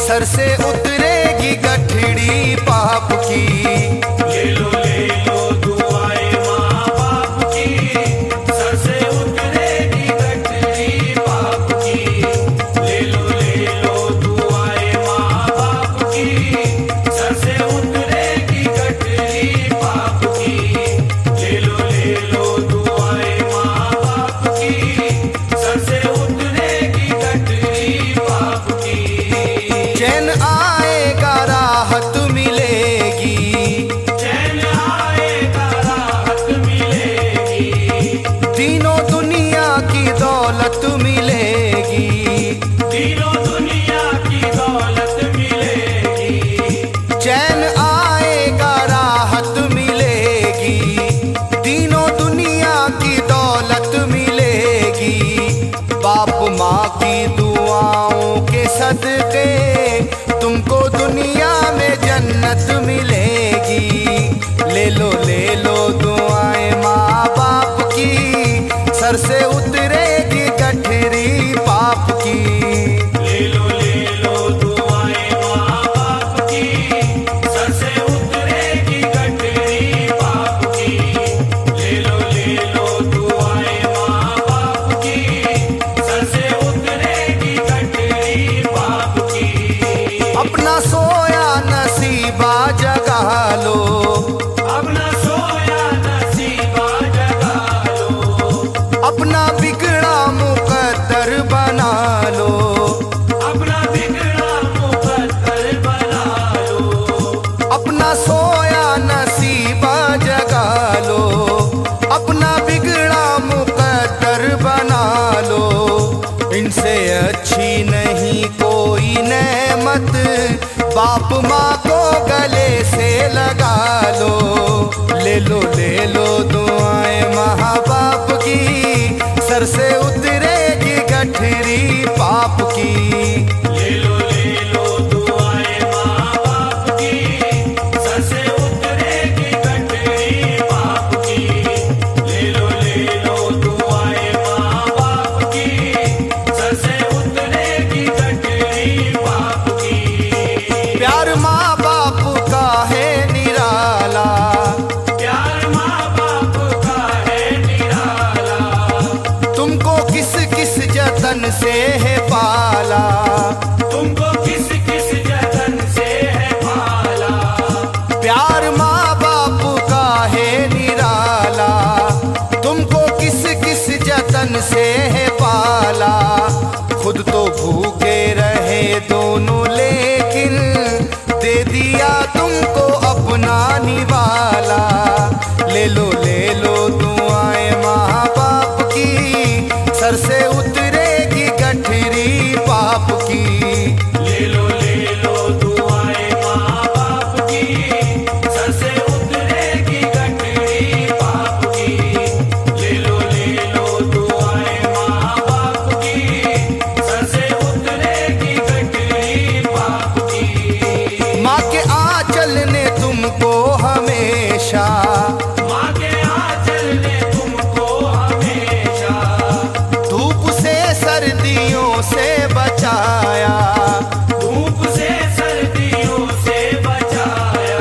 Sir से उतरेगी गठड़ी पाप की। ले लो दुआएं माँ बाप की, सर से उतरेगी गठरी पाप की। ले लो दुआएं माँ बाप की, सर से उतरेगी गठरी पाप की। ले लो दुआएं माँ बाप की, सर से उतरेगी गठरी पाप की। चैन आएगा राहत मिलेगी, चैन आएगा राहत मिलेगी। तीनों दुनिया की दौलत मिलेगी, तीनों दुनिया की दौलत मिलेगी। चैन आएगा राहत मिलेगी, तीनों दुनिया की दौलत मिलेगी। बाप माँ की दुआओं के सदके तुमको दुनिया में जन्नत मिलेगी। ले लो दुआएं माँ बाप की, सर से उतरेगी गठरी पाप की। ले लो दुआएं माँ बाप की, सर से उतरेगी गठरी पाप की। ले लो दुआएं माँ बाप की, सर से उतरेगी गठरी पाप की। अपना सोया नसीबा जगा लो, अपना सोया नसीबा जगा लो। अपना बिगड़ा मुकद्दर बना लो, अपना बिगड़ा मुकद्दर बना लो। अपना सोया नसीबा जगा लो, अपना बिगड़ा मुकद्दर बना लो। इनसे अच्छी नहीं कोई नेमत, बाप माँ को गले से लगा लो। ले लो दुआएं माँ बाप की, सर से उतरेगी गठरी पाप की। ले लो दुआएं माँ बाप की, सर से उतरेगी गठरी पाप की। ले लो दुआएं माँ बाप की, सर से उतरेगी गठरी पाप की। प्यार माँ बाप का है निराला, प्यार माँ बाप का है निराला। तुमको किस किस जतन से है पाला, तुमको किस किस जतन से है पाला। प्यार माँ बाप का है निराला, तुमको किस किस जतन से है पाला। खुद तो भूखे रहे दोनों लेकिन दे दिया तुमको अपना निवाला। ले लो दुआएं माँ बाप की, सर से उतरेगी गठरी पाप की। ले लो दुआएं माँ बाप की, सर से उतरेगी गठरी पाप की। ले लो दुआएं माँ बाप की, सर से उतरेगी गठरी पाप की। माँ के आंचल ने तुमको हमेशा, माँ के आंचल ने तुमको हमेशा धूप से सर्दियों से बचाया। धूप से सर्दियों से बचाया।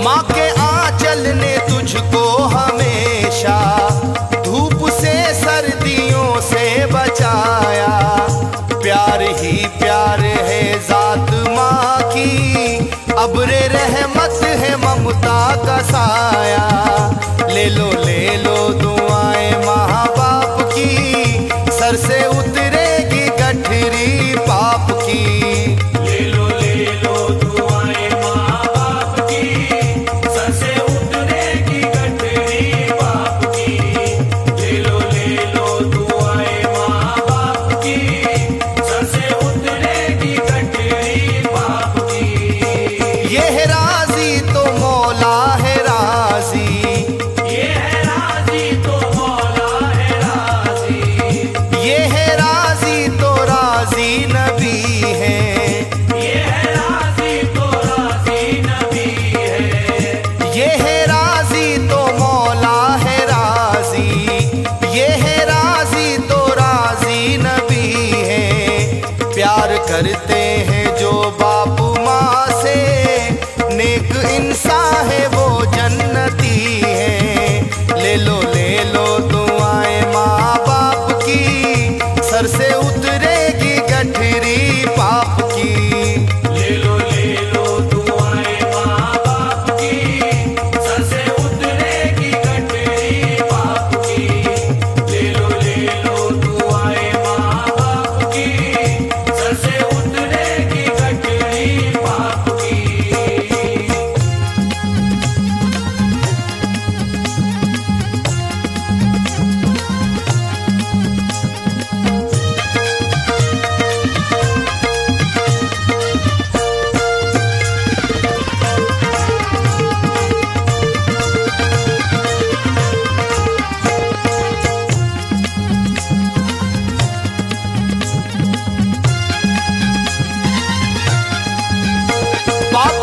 माँ के आंचल ने तुझको हमेशा धूप से सर्दियों से बचाया। प्यार ही प्यार है जात माँ की, अब्रे रहमत है ममता का साया। ले लो दुआएं माँ बाप की, सर से उतरेगी गठरी पाप की। ले लो दुआएं माँ बाप की, सर से उतरेगी गठरी पाप की। ले लो दुआएं माँ बाप की, सर से उतरेगी गठरी पाप की। ये है राजी तो मौला है राजी, ये है राजी तो मौला है राजी। ये है राजी तो राजी नबी है। ये है राजी तो राजी नबी है। ये है राजी तो मौला है राजी, ये है राजी तो राजी नबी है। प्यार करते हैं जो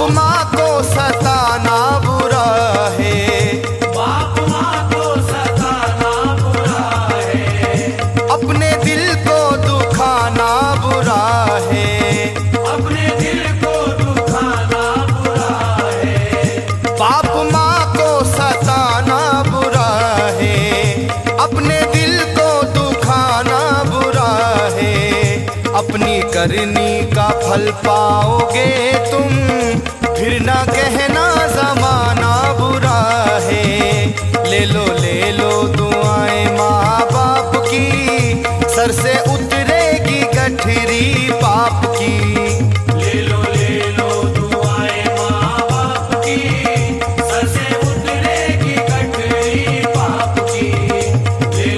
माँ को सताना बुरा है, बाप माँ को सताना बुरा है, अपने दिल को दुखाना बुरा है, अपने दिल को दुखाना बुरा है। बाप माँ को सताना बुरा है, अपने दिल को दुखाना बुरा है, अपनी करनी का फल पाओगे तुम, फिर ना कहना जमाना बुरा है। ले लो दुआएं माँ बाप की, सर से उतरेगी गठरी पाप की। ले लो दुआएं माँ बाप की, सर से उतरेगी गठरी पाप की। ले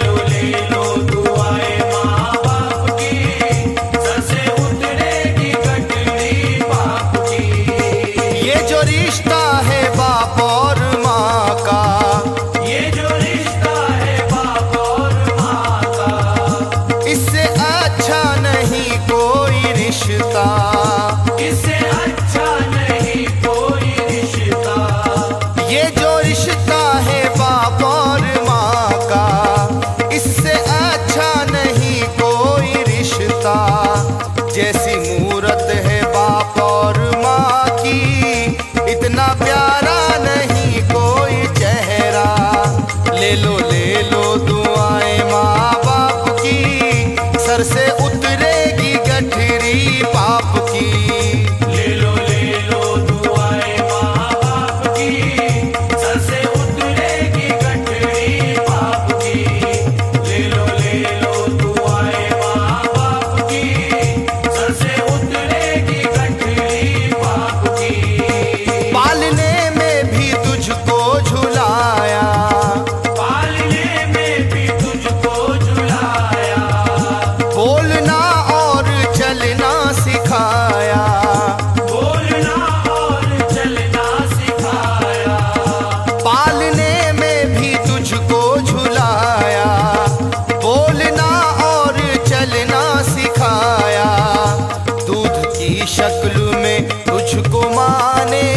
लो दुआएं माँ बाप की, सर से उतरेगी गठरी पाप की। ये जो रिश्ता है बाप और माँ का, ये जो रिश्ता है बाप और माँ का, इससे अच्छा नहीं कोई रिश्ता, इससे अच्छा नहीं कोई रिश्ता। ये जो रिश्ता है बाप और माँ का, इससे अच्छा नहीं कोई रिश्ता। जैसी मूरत है बाप और माँ की, इतना प्यारा नहीं कोई चेहरा। ले लो दुआएं माँ बाप की, सर से उतरेगी गठरी पाप की। ले लो दुआएं माँ बाप की, सर से उतरेगी गठरी पाप की। ले लो दुआएं माँ बाप की, सर से उतरेगी गठरी पाप की। पालने में भी तुझको झुलाया, पालने में भी तुझको झुलाया, बोलना और चलना सिखाया, बोलना और चलना सिखाया। पालने में भी तुझको झुलाया, बोलना और चलना सिखाया। दूध की शक्ल में तुझको माने,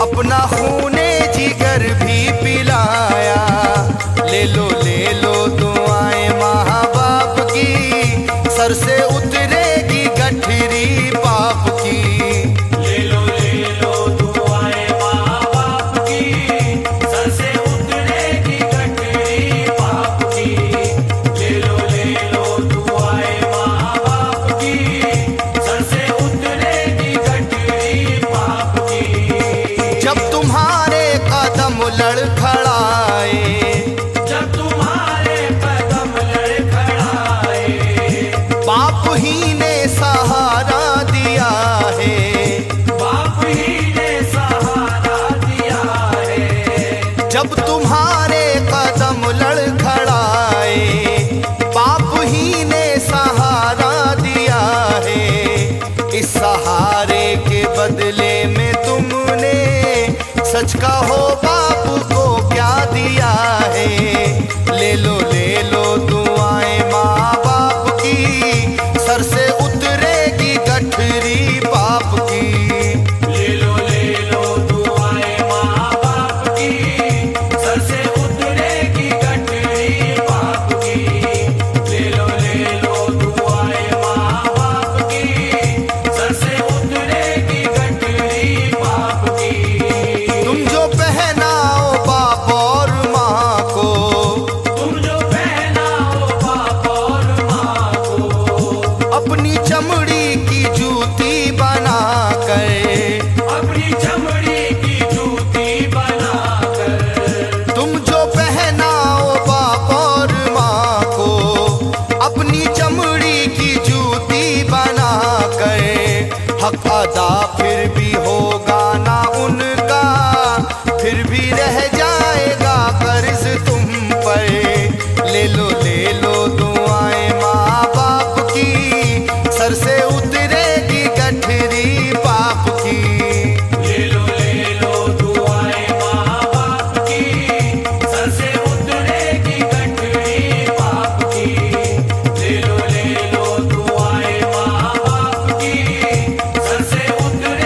अपना खूने जिगर भी पिलाया। ले लो दुआएं माँ बाप की, सर से उतरेगी गठरी पाप की। ले लो दुआएं माँ बाप की, सर से उतरेगी गठरी पाप की। ले लो दुआएं माँ बाप की, सर से उतरेगी गठरी पाप की। जब तुम्हारे कदम लड़खड़ाए, जब तुम्हारे कदम लड़खड़ाए, बाप ही ने सहारा दिया है, बाप ही ने सहारा दिया है। जब तुम्हारे कदम लड़खड़ाए, बाप ही ने सहारा दिया है। इस सहारे के बदले में तुमने सच कहो बाप को क्या दिया है। ले लो दुआएं माँ बाप की, सर से उतरेगी गठरी पाप की। ले लो दुआएं माँ बाप की, सर से उतरेगी गठरी पाप की। ले लो दुआएं माँ बाप की, सर से उतरेगी गठरी पाप की। तुम जो पहनाओ बाप और माँ को, तुम जो पहनाओ बाप और माँ को, अपनी चमड़ी की जूती बना कर, अपनी चमड़ी की जूती बनाकर। तुम जो पहनाओ बाप और माँ को, अपनी चमड़ी की जूती बना कर। हक अदा फिर भी होगा ना उनका, फिर भी रह जाएगा कर्ज तुम पर। ले लो दुआएं माँ बाप की, सर से उतरेगी गठरी पाप की। ले लो दुआएं माँ बाप की, सर से उतरेगी गठरी पाप की। ले लो दुआएं माँ बाप की, सर से उतरेगी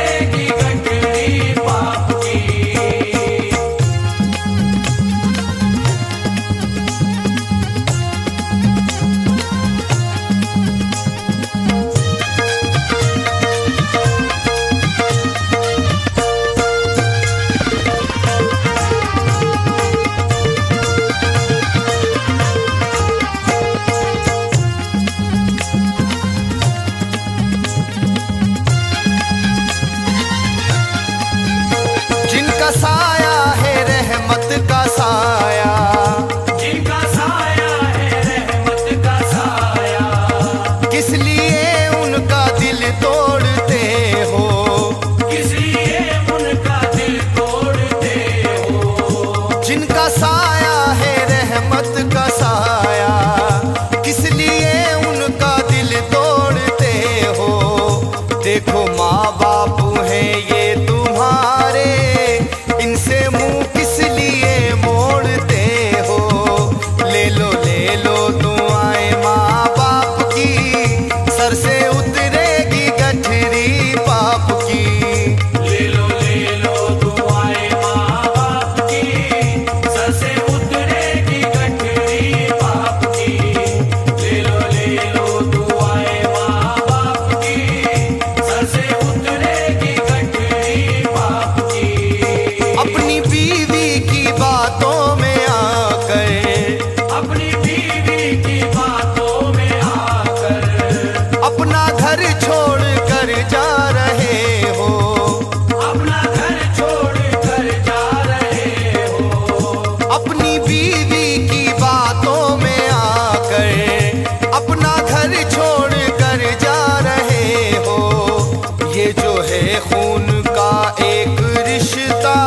खून का एक रिश्ता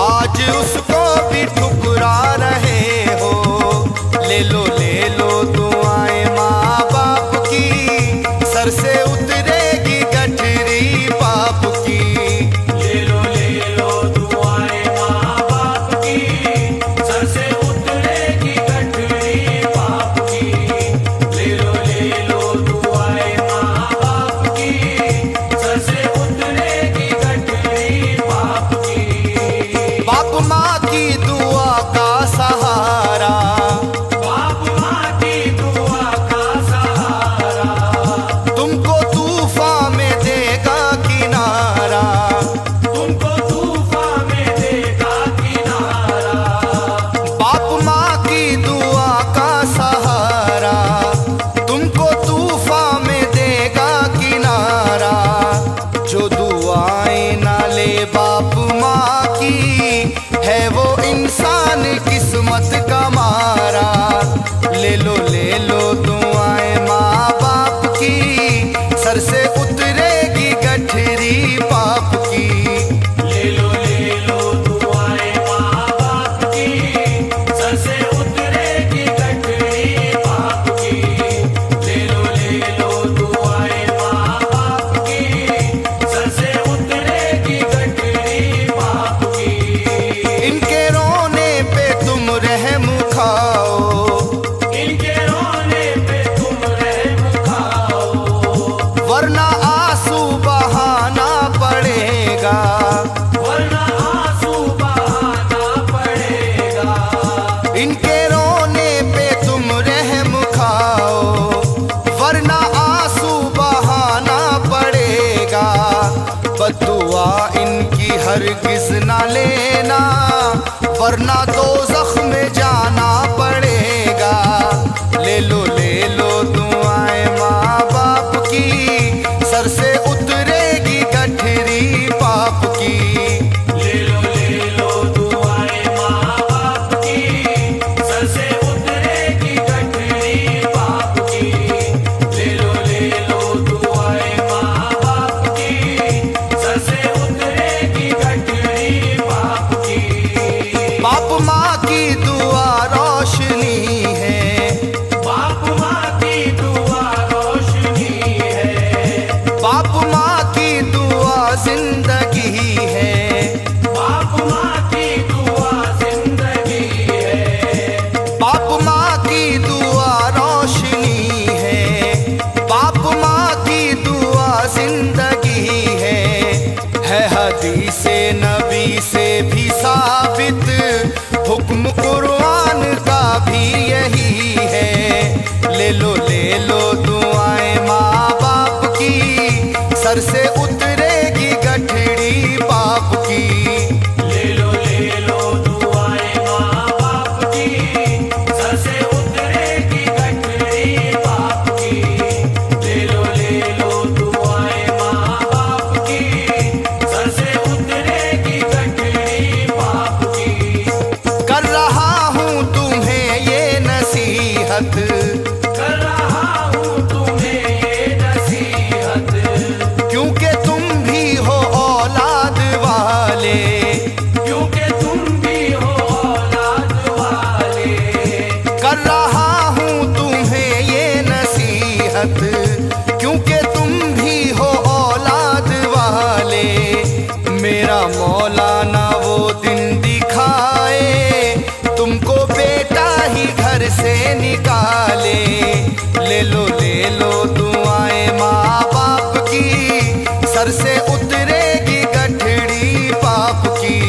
आज उसको भी ठुकरा रहे हो। ले लो दुआएं माँ बाप की, सर से उतरेगी गठरी पाप की। ले लो दुआएं माँ बाप की, सर से उतरेगी गठरी पाप की। ले लो दुआएं माँ बाप की, सर से उतरेगी गठरी पाप की। बाप माँ की दुआ का सहारा, बाप माँ की दुआ का सहारा, तुमको तूफान में देगा किनारा। तुमको तूफान में देगा किनारा। बाप माँ की दुआ का सहारा, तुमको तूफान में देगा किनारा। जो दुआएं ना ले बाप माँ की, है वो इंसान किस्मत का मारा। ले लो दुआएं माँ बाप की, सर से उतरेगी गठरी पाप की। ले लो दुआएं माँ बाप की, सर से उतरेगी गठरी पाप की। ले लो दुआएं माँ बाप की, सर से उतरेगी गठरी पाप की। इनके रोने पे तुम रहम खाओ, इनके रोने पे तुम रहम खाओ, वरना आंसू बहाना पड़ेगा। वरना आंसू बहाना पड़ेगा। इनके रोने पे तुम रहम खाओ, वरना आंसू बहाना पड़ेगा। बद्दुआ इनकी हरगिज ना लेना, वरना दोज़ख में जाना पड़ेगा। ले लो दुआएं माँ बाप की, सर से उतरेगी गठरी पाप की। ले लो दुआएं माँ बाप की, सर से उतरेगी गठरी पाप की। ले लो दुआएं माँ बाप की, सर से उतरेगी गठरी पाप की। बाप माँ की दुआ रोशनी है, बाप माँ की दुआ रोशनी है। बाप माँ की दुआ जिंदगी है। बाप माँ की दुआ जिंदगी है। बाप माँ की दुआ रोशनी है, बाप माँ की दुआ जिंदगी है हदीसे नबी से भी साबित, हुक्म कुरान का भी यही है। ले लो दुआएं माँ बाप की, सर से उतरेगी गठरी पाप की। ले लो दुआएं माँ बाप की, सर से उतरेगी गठरी पाप की। ले लो दुआएं माँ बाप की, सर से उतरेगी गठरी पाप की। कर रहा हूँ तुम्हें ये नसीहत, कर रहा हूँ तुम्हें ये नसीहत, क्योंकि तुम भी हो औलाद वाले। क्योंकि तुम भी हो औलाद वाले। कर रहा हूँ तुम्हें ये नसीहत, क्योंकि तुम भी हो औलाद वाले। मेरा मौलाना वो दिन दिखाए, तुमको बेटा ही घर से निकाले। ले लो दुआएं माँ बाप की, सर से उतरेगी गठरी पाप की।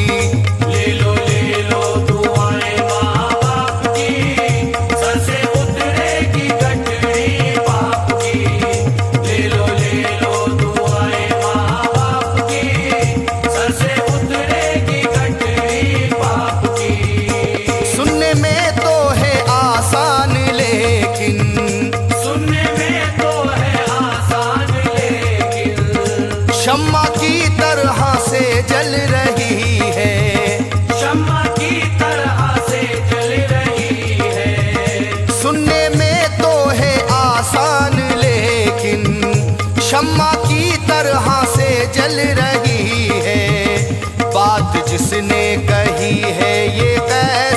ले लो दुआएं माँ बाप की, सर से उतरेगी गठरी पाप की। ले बात जिसने कही है ये कैसी